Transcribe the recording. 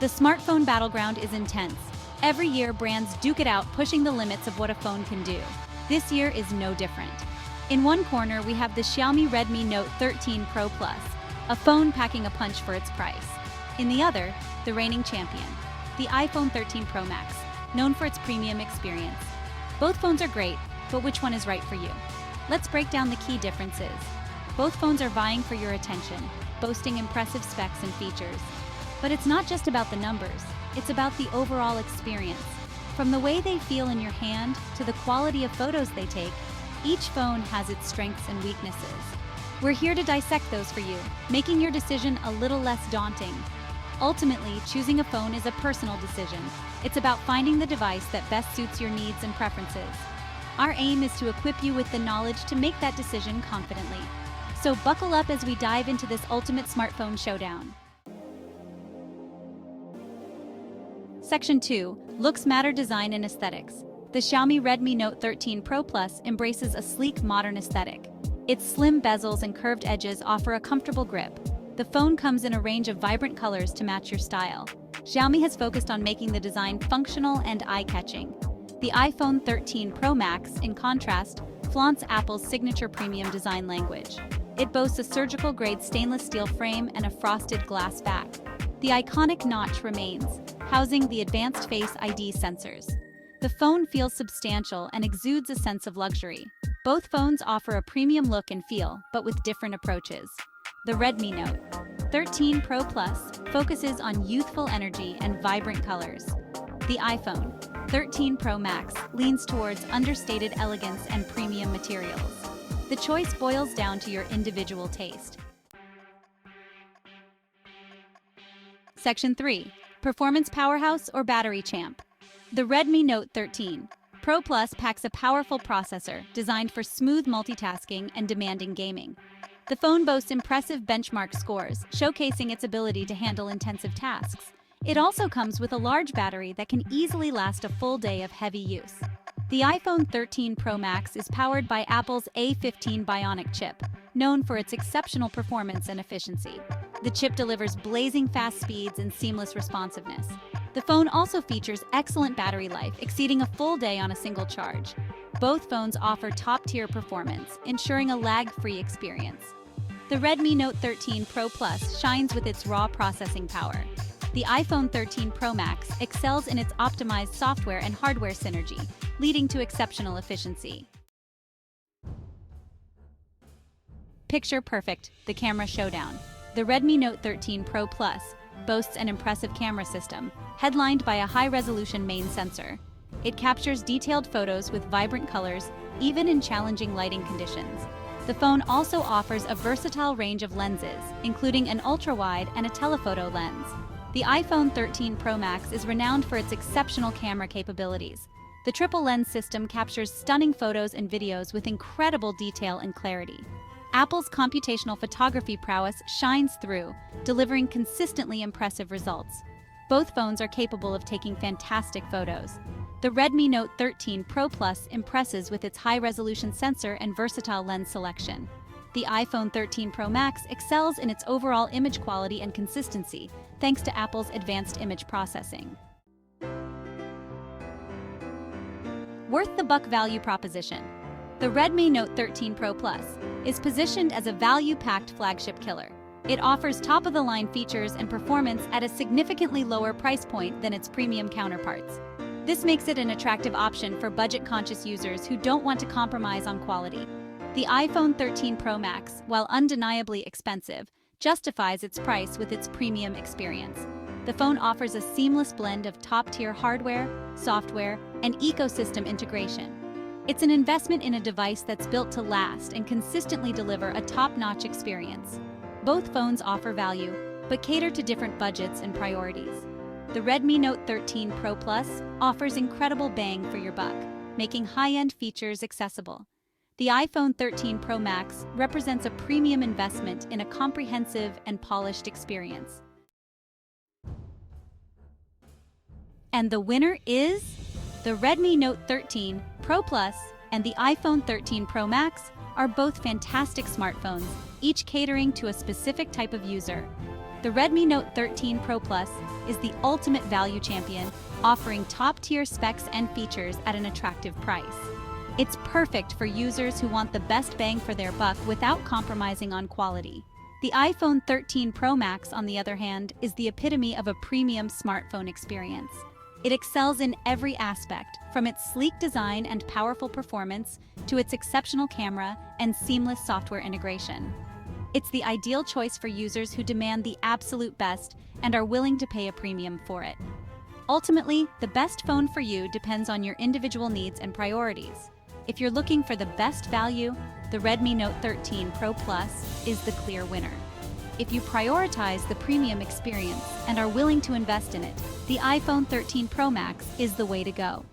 The smartphone battleground is intense. Every year, brands duke it out, pushing the limits of what a phone can do. This year is no different. In one corner, we have the Xiaomi Redmi Note 13 Pro Plus, a phone packing a punch for its price. In the other, the reigning champion, the iPhone 13 Pro Max, known for its premium experience. Both phones are great, but which one is right for you? Let's break down the key differences. Both phones are vying for your attention, boasting impressive specs and features. But it's not just about the numbers, it's about the overall experience. From the way they feel in your hand to the quality of photos they take, each phone has its strengths and weaknesses. We're here to dissect those for you, making your decision a little less daunting. Ultimately, choosing a phone is a personal decision. It's about finding the device that best suits your needs and preferences. Our aim is to equip you with the knowledge to make that decision confidently. So buckle up as we dive into this ultimate smartphone showdown. Section 2. Looks matter, design and aesthetics. The Xiaomi Redmi Note 13 Pro Plus embraces a sleek, modern aesthetic. Its slim bezels and curved edges offer a comfortable grip. The phone comes in a range of vibrant colors to match your style. Xiaomi has focused on making the design functional and eye-catching. The iPhone 13 Pro Max, in contrast, flaunts Apple's signature premium design language. It boasts a surgical-grade stainless steel frame and a frosted glass back. The iconic notch remains, housing the advanced Face ID sensors. The phone feels substantial and exudes a sense of luxury. Both phones offer a premium look and feel, but with different approaches. The Redmi Note 13 Pro Plus focuses on youthful energy and vibrant colors. The iPhone 13 Pro Max leans towards understated elegance and premium materials. The choice boils down to your individual taste. Section 3. Performance powerhouse or battery champ? The Redmi Note 13 Pro Plus packs a powerful processor designed for smooth multitasking and demanding gaming. The phone boasts impressive benchmark scores, showcasing its ability to handle intensive tasks. It also comes with a large battery that can easily last a full day of heavy use. The iPhone 13 Pro Max is powered by Apple's A15 Bionic chip, known for its exceptional performance and efficiency. The chip delivers blazing fast speeds and seamless responsiveness. The phone also features excellent battery life, exceeding a full day on a single charge. Both phones offer top-tier performance, ensuring a lag-free experience. The Redmi Note 13 Pro Plus shines with its raw processing power. The iPhone 13 Pro Max excels in its optimized software and hardware synergy, leading to exceptional efficiency. Picture perfect, the camera showdown. The Redmi Note 13 Pro Plus boasts an impressive camera system, headlined by a high-resolution main sensor. It captures detailed photos with vibrant colors, even in challenging lighting conditions. The phone also offers a versatile range of lenses, including an ultra-wide and a telephoto lens. The iPhone 13 Pro Max is renowned for its exceptional camera capabilities. The triple lens system captures stunning photos and videos with incredible detail and clarity. Apple's computational photography prowess shines through, delivering consistently impressive results. Both phones are capable of taking fantastic photos. The Redmi Note 13 Pro Plus impresses with its high-resolution sensor and versatile lens selection. The iPhone 13 Pro Max excels in its overall image quality and consistency, thanks to Apple's advanced image processing. Worth the buck value proposition. The Redmi Note 13 Pro Plus is positioned as a value-packed flagship killer. It offers top-of-the-line features and performance at a significantly lower price point than its premium counterparts. This makes it an attractive option for budget-conscious users who don't want to compromise on quality. The iPhone 13 Pro Max, while undeniably expensive, justifies its price with its premium experience. The phone offers a seamless blend of top-tier hardware, software, and ecosystem integration. It's an investment in a device that's built to last and consistently deliver a top-notch experience. Both phones offer value, but cater to different budgets and priorities. The Redmi Note 13 Pro Plus offers incredible bang for your buck, making high-end features accessible. The iPhone 13 Pro Max represents a premium investment in a comprehensive and polished experience. And the winner is the Redmi Note 13 Pro Plus and the iPhone 13 Pro Max are both fantastic smartphones, each catering to a specific type of user. The Redmi Note 13 Pro Plus is the ultimate value champion, offering top-tier specs and features at an attractive price. It's perfect for users who want the best bang for their buck without compromising on quality. The iPhone 13 Pro Max, on the other hand, is the epitome of a premium smartphone experience. It excels in every aspect, from its sleek design and powerful performance to its exceptional camera and seamless software integration. It's the ideal choice for users who demand the absolute best and are willing to pay a premium for it. Ultimately, the best phone for you depends on your individual needs and priorities. If you're looking for the best value, the Redmi Note 13 Pro Plus is the clear winner. If you prioritize the premium experience and are willing to invest in it, the iPhone 13 Pro Max is the way to go.